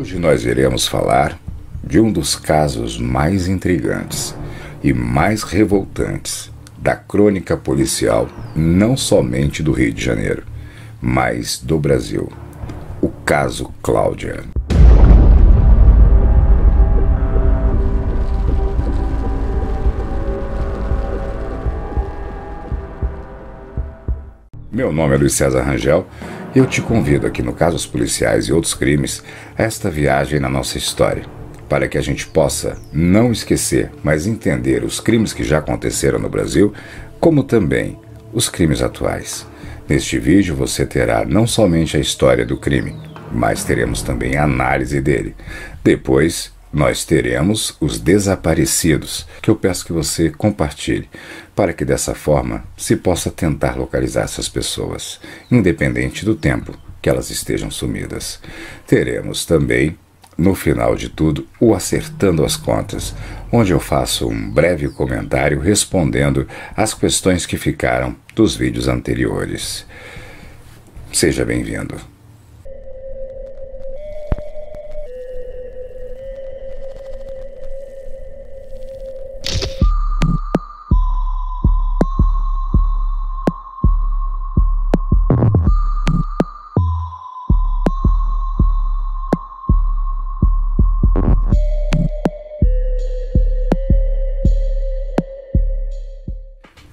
Hoje nós iremos falar de um dos casos mais intrigantes e mais revoltantes da crônica policial, não somente do Rio de Janeiro, mas do Brasil. O caso Cláudia. Meu nome é Luiz César Rangel e eu te convido aqui no Casos Policiais e Outros Crimes a esta viagem na nossa história, para que a gente possa não esquecer, mas entender os crimes que já aconteceram no Brasil, como também os crimes atuais. Neste vídeo você terá não somente a história do crime, mas teremos também a análise dele. Depois nós teremos os desaparecidos, que eu peço que você compartilhe, para que dessa forma se possa tentar localizar essas pessoas, independente do tempo que elas estejam sumidas. Teremos também, no final de tudo, o Acertando as Contas, onde eu faço um breve comentário respondendo às questões que ficaram dos vídeos anteriores. Seja bem-vindo.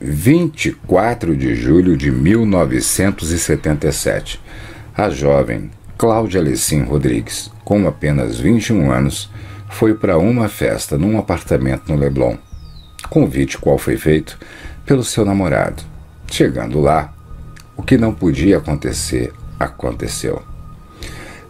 (24 de julho de 1977), a jovem Cláudia Alecim Rodrigues, com apenas 21 anos, foi para uma festa num apartamento no Leblon. Convite qual foi feito pelo seu namorado. Chegando lá, o que não podia acontecer, aconteceu.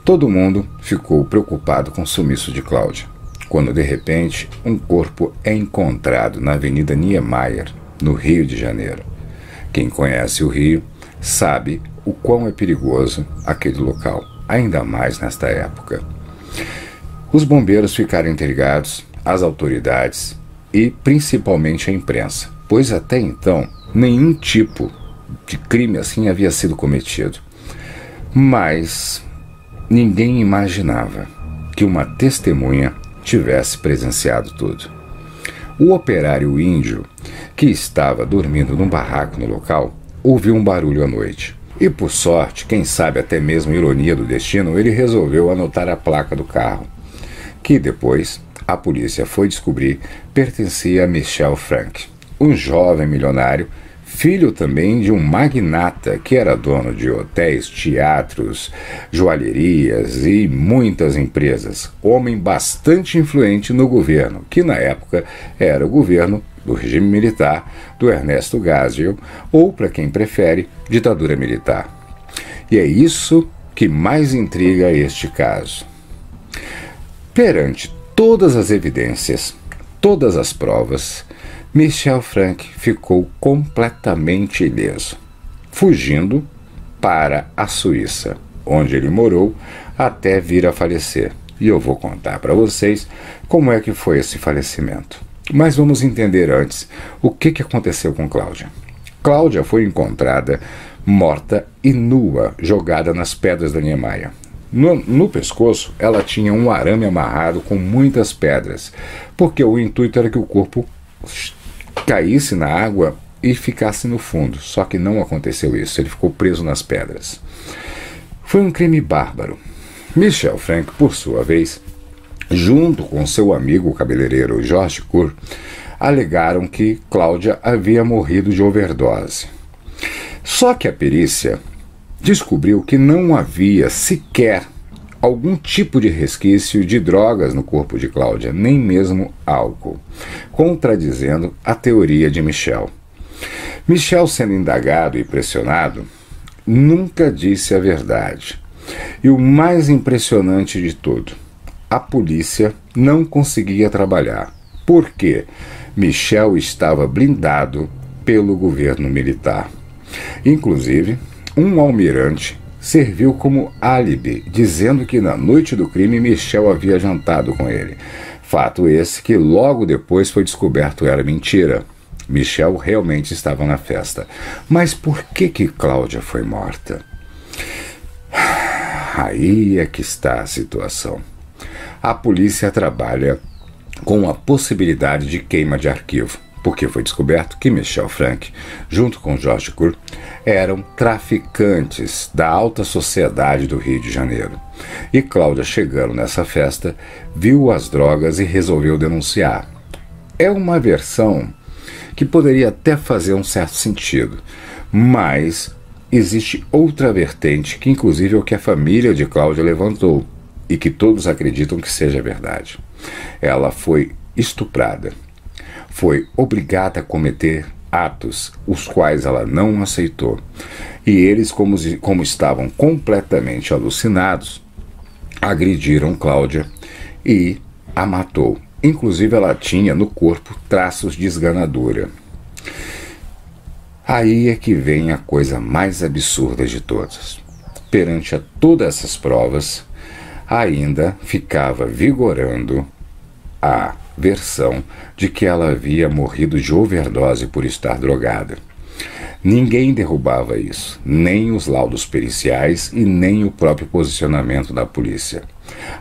Todo mundo ficou preocupado com o sumiço de Cláudia, quando de repente um corpo é encontrado na Avenida Niemeyer, no Rio de Janeiro. Quem conhece o Rio sabe o quão é perigoso aquele local, ainda mais nesta época. Os bombeiros ficaram intrigados, as autoridades e principalmente a imprensa, pois até então nenhum tipo de crime assim havia sido cometido. Mas ninguém imaginava que uma testemunha tivesse presenciado tudo. O operário índio, que estava dormindo num barraco no local, ouviu um barulho à noite. E por sorte, quem sabe até mesmo ironia do destino, ele resolveu anotar a placa do carro, que depois a polícia foi descobrir pertencia a Michel Frank, um jovem milionário, filho também de um magnata que era dono de hotéis, teatros, joalherias e muitas empresas. Homem bastante influente no governo, que na época era o governo do regime militar do Ernesto Geisel, ou, para quem prefere, ditadura militar. E é isso que mais intriga este caso. Perante todas as evidências, todas as provas, Michel Frank ficou completamente ileso, fugindo para a Suíça, onde ele morou até vir a falecer. E eu vou contar para vocês como é que foi esse falecimento. Mas vamos entender antes o que aconteceu com Cláudia. Cláudia foi encontrada morta e nua, jogada nas pedras da Niemeyer. No pescoço, ela tinha um arame amarrado com muitas pedras, porque o intuito era que o corpo caísse na água e ficasse no fundo. Só que não aconteceu isso, ele ficou preso nas pedras. Foi um crime bárbaro. Michel Frank, por sua vez, junto com seu amigo cabeleireiro Jorge Cour, alegaram que Cláudia havia morrido de overdose. Só que a perícia descobriu que não havia sequer algum tipo de resquício de drogas no corpo de Cláudia, nem mesmo álcool, contradizendo a teoria de Michel. Michel, sendo indagado e pressionado, nunca disse a verdade. E o mais impressionante de tudo, a polícia não conseguia trabalhar, porque Michel estava blindado pelo governo militar. Inclusive, um almirante serviu como álibi, dizendo que na noite do crime Michel havia jantado com ele. Fato esse que logo depois foi descoberto era mentira. Michel realmente estava na festa. Mas por que Cláudia foi morta? Aí é que está a situação. a polícia trabalha com a possibilidade de queima de arquivo, porque foi descoberto que Michel Frank, junto com George Kurt, eram traficantes da alta sociedade do Rio de Janeiro. E Cláudia, chegando nessa festa, viu as drogas e resolveu denunciar. É uma versão que poderia até fazer um certo sentido, mas existe outra vertente que inclusive é o que a família de Cláudia levantou e que todos acreditam que seja verdade. Ela foi estuprada, foi obrigada a cometer atos os quais ela não aceitou. E eles, como estavam completamente alucinados, agrediram Cláudia e a matou. Inclusive ela tinha no corpo traços de esganadura. Aí é que vem a coisa mais absurda de todas. Perante a todas essas provas, ainda ficava vigorando a versão de que ela havia morrido de overdose por estar drogada. Ninguém derrubava isso, nem os laudos periciais e nem o próprio posicionamento da polícia.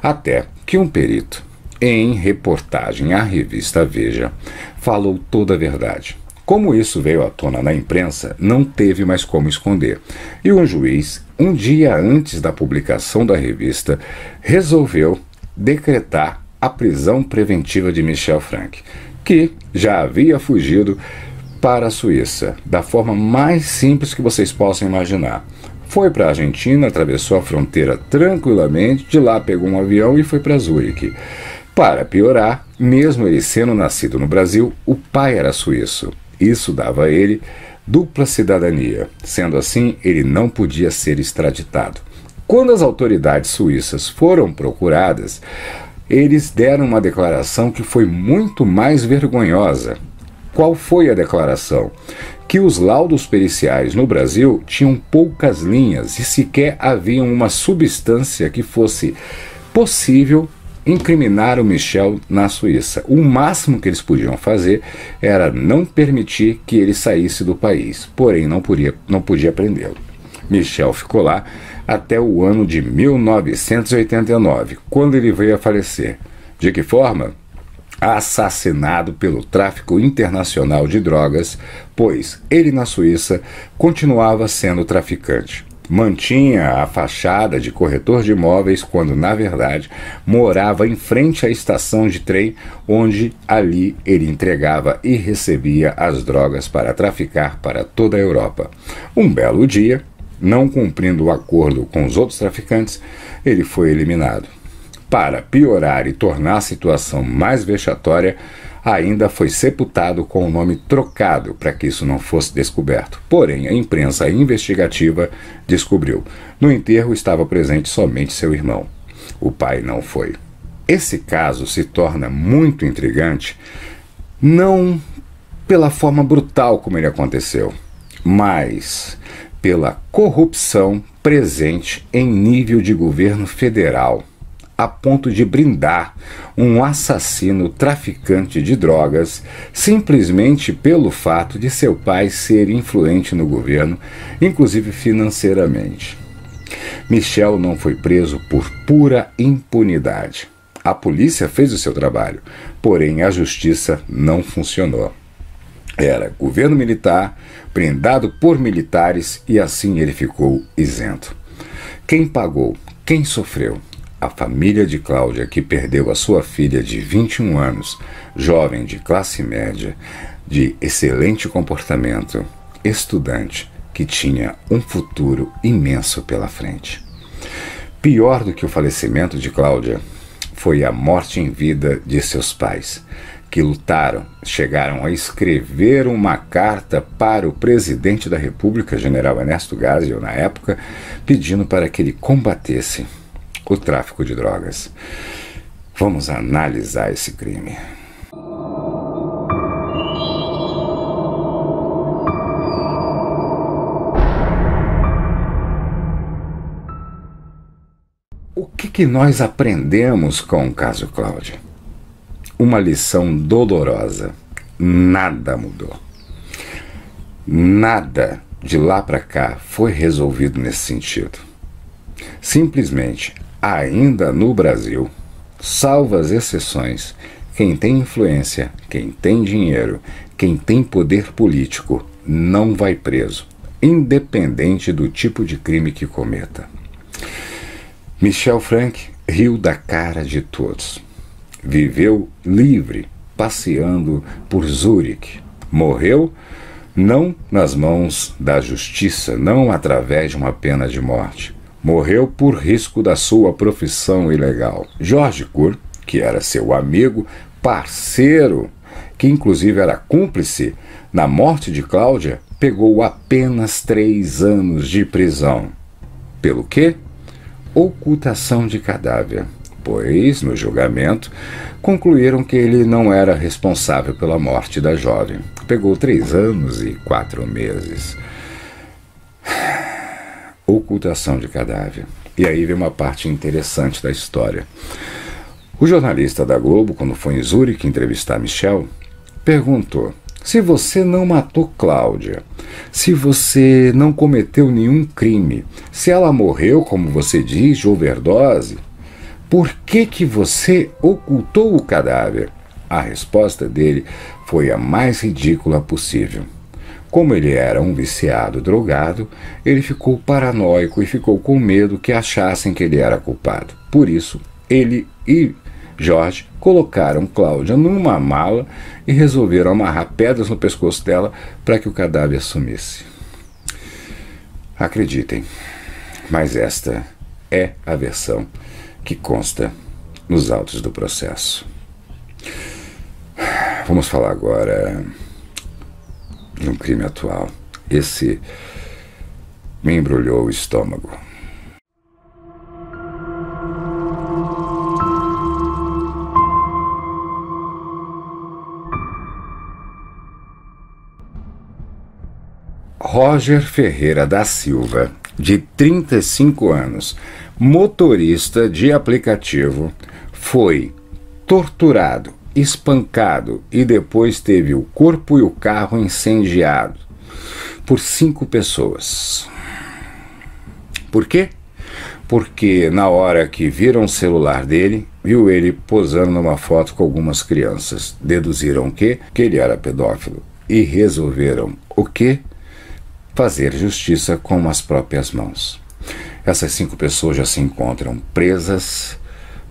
Até que um perito, em reportagem à revista Veja, falou toda a verdade. Como isso veio à tona na imprensa, não teve mais como esconder. E um juiz, um dia antes da publicação da revista, resolveu decretar a prisão preventiva de Michel Frank, que já havia fugido para a Suíça, da forma mais simples que vocês possam imaginar. Foi para a Argentina, atravessou a fronteira tranquilamente, de lá pegou um avião e foi para Zurique. Para piorar, mesmo ele sendo nascido no Brasil, o pai era suíço. Isso dava a ele dupla cidadania. Sendo assim, ele não podia ser extraditado. Quando as autoridades suíças foram procuradas, eles deram uma declaração que foi muito mais vergonhosa. Qual foi a declaração? Que os laudos periciais no Brasil tinham poucas linhas e sequer havia uma substância que fosse possível incriminar o Michel na Suíça. O máximo que eles podiam fazer era não permitir que ele saísse do país, porém não podia prendê-lo. Michel ficou lá até o ano de 1989, quando ele veio a falecer. De que forma? Assassinado pelo tráfico internacional de drogas, pois ele na Suíça continuava sendo traficante. Mantinha a fachada de corretor de imóveis quando, na verdade, morava em frente à estação de trem, onde ali ele entregava e recebia as drogas para traficar para toda a Europa. Um belo dia, não cumprindo o acordo com os outros traficantes, ele foi eliminado. Para piorar e tornar a situação mais vexatória, ainda foi sepultado com o nome trocado para que isso não fosse descoberto. Porém, a imprensa investigativa descobriu. No enterro estava presente somente seu irmão. O pai não foi. Esse caso se torna muito intrigante, não pela forma brutal como ele aconteceu, mas pela corrupção presente em nível de governo federal, a ponto de brindar um assassino traficante de drogas simplesmente pelo fato de seu pai ser influente no governo, inclusive financeiramente. Michel não foi preso por pura impunidade. A polícia fez o seu trabalho, porém a justiça não funcionou. Era governo militar, brindado por militares, e assim ele ficou isento. Quem pagou? Quem sofreu? A família de Cláudia, que perdeu a sua filha de 21 anos, jovem de classe média, de excelente comportamento, estudante, que tinha um futuro imenso pela frente. Pior do que o falecimento de Cláudia foi a morte em vida de seus pais, que lutaram, chegaram a escrever uma carta para o presidente da República, general Ernesto Geisel, na época, pedindo para que ele combatesse o tráfico de drogas. Vamos analisar esse crime. O que nós aprendemos com o caso Cláudia? Uma lição dolorosa. Nada mudou. Nada de lá para cá foi resolvido nesse sentido. Simplesmente, ainda no Brasil, salvo as exceções, quem tem influência, quem tem dinheiro, quem tem poder político, não vai preso, independente do tipo de crime que cometa. Michel Frank riu da cara de todos. Viveu livre, passeando por Zurique. Morreu não nas mãos da justiça, não através de uma pena de morte. Morreu por risco da sua profissão ilegal. George Cour, que era seu amigo, parceiro, que inclusive era cúmplice na morte de Cláudia, pegou apenas 3 anos de prisão. Pelo quê? Ocultação de cadáver, pois, no julgamento, concluíram que ele não era responsável pela morte da jovem. Pegou 3 anos e 4 meses. Ocultação de cadáver. E aí vem uma parte interessante da história. O jornalista da Globo, quando foi em Zurique entrevistar Michel, perguntou: se você não matou Cláudia, se você não cometeu nenhum crime, se ela morreu, como você diz, de overdose, por que você ocultou o cadáver? A resposta dele foi a mais ridícula possível. Como ele era um viciado drogado, ele ficou paranoico e ficou com medo que achassem que ele era culpado. Por isso, ele e Jorge colocaram Cláudia numa mala e resolveram amarrar pedras no pescoço dela para que o cadáver sumisse. Acreditem, mas esta é a versão que consta nos autos do processo. Vamos falar agora de um crime atual. Esse me embrulhou o estômago. Roger Ferreira da Silva, de 35 anos, motorista de aplicativo, foi torturado, espancado e depois teve o corpo e o carro incendiado por 5 pessoas. Por quê? Porque na hora que viram o celular dele, viu ele posando numa foto com algumas crianças. Deduziram o quê? Que ele era pedófilo. E resolveram o quê? Fazer justiça com as próprias mãos. Essas 5 pessoas já se encontram presas,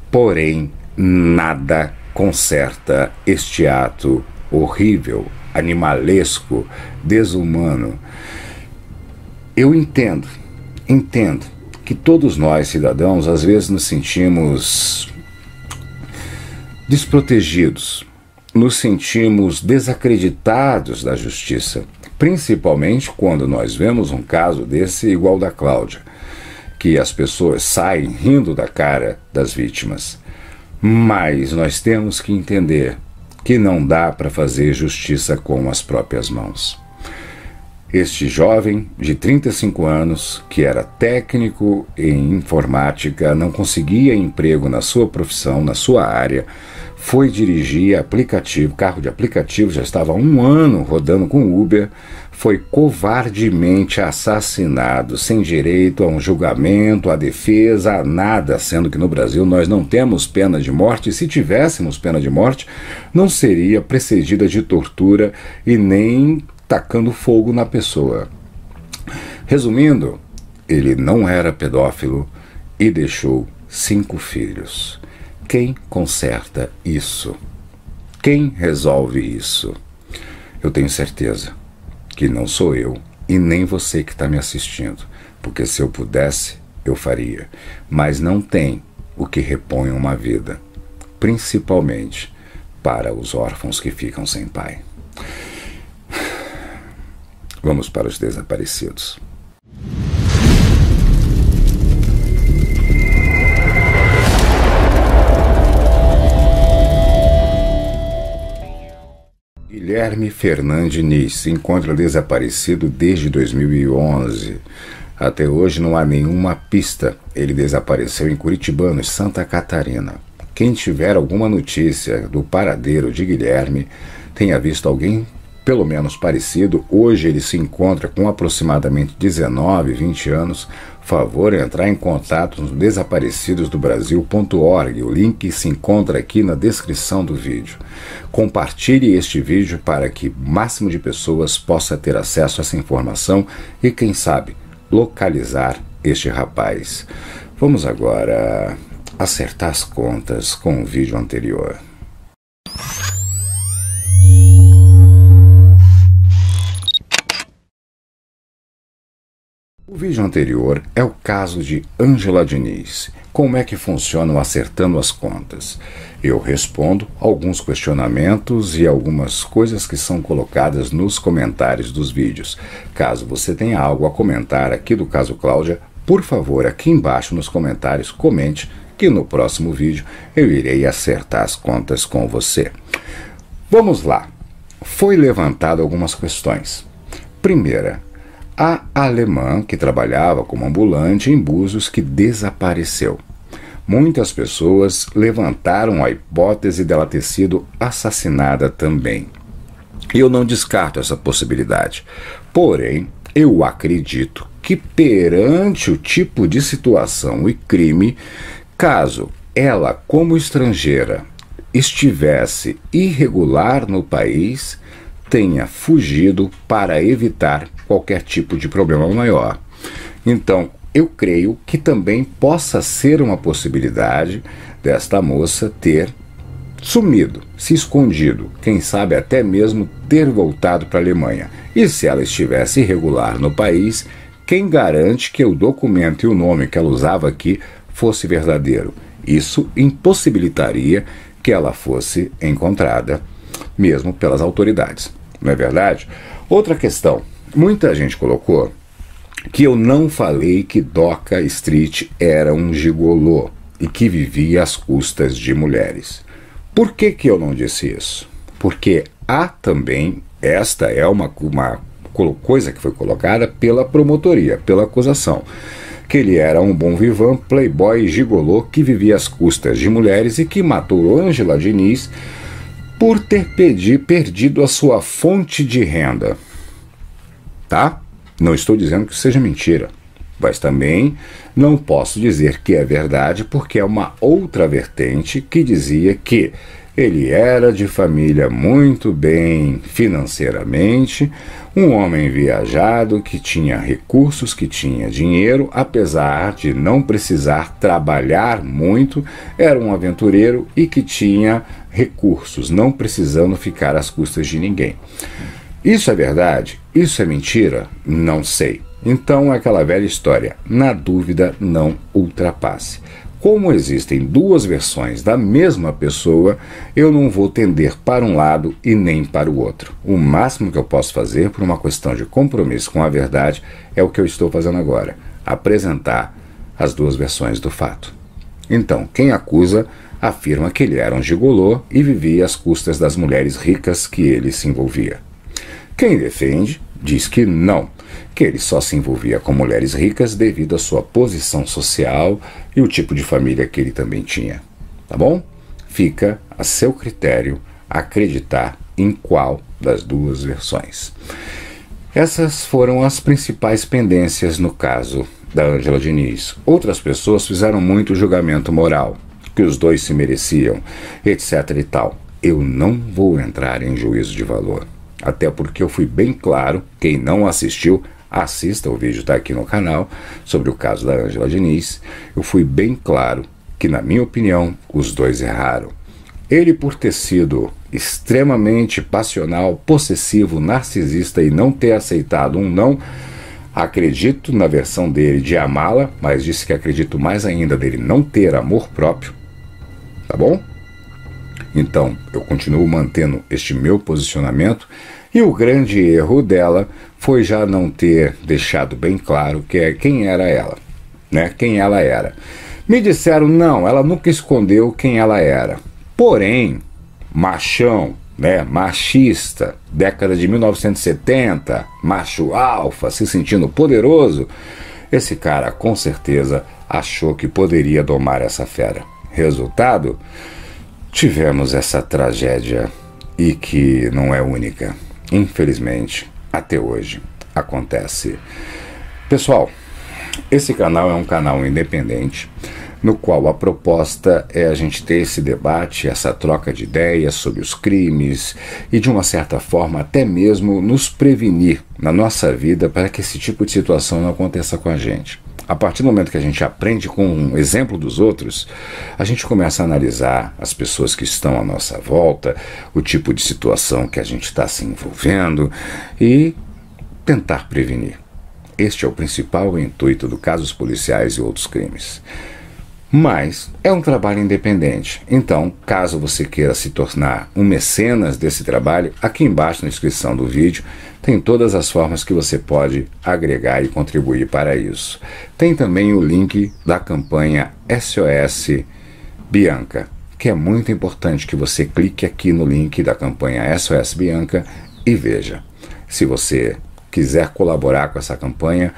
porém nada conserta este ato horrível, animalesco, desumano. Eu entendo que todos nós, cidadãos, às vezes nos sentimos desprotegidos, nos sentimos desacreditados da justiça, principalmente quando nós vemos um caso desse igual da Cláudia, que as pessoas saem rindo da cara das vítimas. Mas nós temos que entender que não dá para fazer justiça com as próprias mãos. Este jovem de 35 anos, que era técnico em informática, não conseguia emprego na sua profissão, na sua área, foi dirigir aplicativo, carro de aplicativo, já estava há 1 ano rodando com Uber, foi covardemente assassinado, sem direito a um julgamento, a defesa, a nada, sendo que no Brasil nós não temos pena de morte, e se tivéssemos pena de morte, não seria precedida de tortura e nem tacando fogo na pessoa. Resumindo, ele não era pedófilo e deixou 5 filhos. Quem conserta isso? Quem resolve isso? Eu tenho certeza que não sou eu e nem você que está me assistindo, porque se eu pudesse, eu faria. Mas não tem o que repõe uma vida, principalmente para os órfãos que ficam sem pai. Vamos para os desaparecidos. Guilherme Fernandes se encontra desaparecido desde 2011. Até hoje não há nenhuma pista. Ele desapareceu em Curitibanos, Santa Catarina. Quem tiver alguma notícia do paradeiro de Guilherme, tenha visto alguém pelo menos parecido. Hoje ele se encontra com aproximadamente 19, 20 anos. Favor entrar em contato no desaparecidosdobrasil.org. O link se encontra aqui na descrição do vídeo. Compartilhe este vídeo para que o máximo de pessoas possa ter acesso a essa informação e, quem sabe, localizar este rapaz. Vamos agora acertar as contas com o vídeo anterior. O vídeo anterior é o caso de Ângela Diniz. Como é que funciona o Acertando as Contas? Eu respondo alguns questionamentos e algumas coisas que são colocadas nos comentários dos vídeos. Caso você tenha algo a comentar aqui do caso Cláudia, por favor, aqui embaixo nos comentários, comente que no próximo vídeo eu irei acertar as contas com você. Vamos lá. Foi levantado algumas questões. Primeira, a alemã que trabalhava como ambulante em Búzios que desapareceu. Muitas pessoas levantaram a hipótese dela ter sido assassinada também. Eu não descarto essa possibilidade. Porém, eu acredito que perante o tipo de situação e crime, caso ela, como estrangeira, estivesse irregular no país, tenha fugido para evitar qualquer tipo de problema maior. Então, eu creio que também possa ser uma possibilidade desta moça ter sumido, se escondido, quem sabe até mesmo ter voltado para a Alemanha. E se ela estivesse irregular no país, quem garante que o documento e o nome que ela usava aqui fosse verdadeiro? Isso impossibilitaria que ela fosse encontrada, mesmo pelas autoridades. Não é verdade? Outra questão. Muita gente colocou que eu não falei que Doca Street era um gigolô e que vivia às custas de mulheres. Por que eu não disse isso? Porque há também, esta é uma coisa que foi colocada pela promotoria, pela acusação, que ele era um bom vivant, playboy e gigolô que vivia às custas de mulheres e que matou Ângela Diniz por ter perdido a sua fonte de renda. Tá? Não estou dizendo que seja mentira, mas também não posso dizer que é verdade porque é uma outra vertente que dizia que ele era de família muito bem financeiramente, um homem viajado que tinha recursos, que tinha dinheiro, apesar de não precisar trabalhar muito, era um aventureiro e que tinha recursos, não precisando ficar às custas de ninguém. Isso é verdade? Isso é mentira? Não sei. Então é aquela velha história, na dúvida não ultrapasse. Como existem duas versões da mesma pessoa, eu não vou tender para um lado e nem para o outro. O máximo que eu posso fazer, por uma questão de compromisso com a verdade, é o que eu estou fazendo agora, apresentar as duas versões do fato. Então, quem acusa afirma que ele era um gigolô e vivia às custas das mulheres ricas que ele se envolvia. Quem defende diz que não, que ele só se envolvia com mulheres ricas devido à sua posição social e o tipo de família que ele também tinha. Tá bom? Fica a seu critério acreditar em qual das duas versões. Essas foram as principais pendências no caso da Ângela Diniz. Outras pessoas fizeram muito julgamento moral, que os dois se mereciam, etc e tal. Eu não vou entrar em juízo de valor. Até porque eu fui bem claro, quem não assistiu, assista, o vídeo está aqui no canal, sobre o caso da Ângela Diniz. Eu fui bem claro que, na minha opinião, os dois erraram. Ele, por ter sido extremamente passional, possessivo, narcisista e não ter aceitado um não, acredito na versão dele de amá-la, mas disse que acredito mais ainda dele não ter amor próprio. Tá bom? Então, eu continuo mantendo este meu posicionamento e o grande erro dela foi já não ter deixado bem claro quem era ela, né? Quem ela era. Me disseram, não, ela nunca escondeu quem ela era. Porém, machão, né? Machista, década de 1970, macho alfa, se sentindo poderoso, esse cara com certeza achou que poderia domar essa fera. Resultado? Tivemos essa tragédia e que não é única. infelizmente, até hoje acontece. Pessoal, esse canal é um canal independente, no qual a proposta é a gente ter esse debate, essa troca de ideias sobre os crimes e, de uma certa forma, até mesmo nos prevenir na nossa vida para que esse tipo de situação não aconteça com a gente. A partir do momento que a gente aprende com um exemplo dos outros, a gente começa a analisar as pessoas que estão à nossa volta, o tipo de situação que a gente está se envolvendo e tentar prevenir. Este é o principal intuito do Casos Policiais e Outros Crimes. Mas é um trabalho independente, então, caso você queira se tornar um mecenas desse trabalho, aqui embaixo na descrição do vídeo tem todas as formas que você pode agregar e contribuir para isso. Tem também o link da campanha SOS Bianca, que é muito importante que você clique aqui no link da campanha SOS Bianca e veja. Se você quiser colaborar com essa campanha,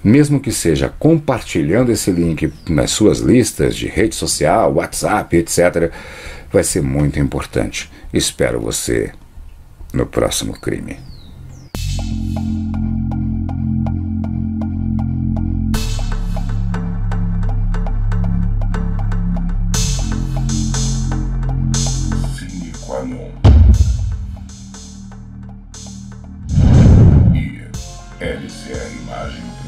mesmo que seja compartilhando esse link nas suas listas de rede social, WhatsApp, etc., vai ser muito importante. Espero você no próximo crime. Sine qua non. LCR Imagem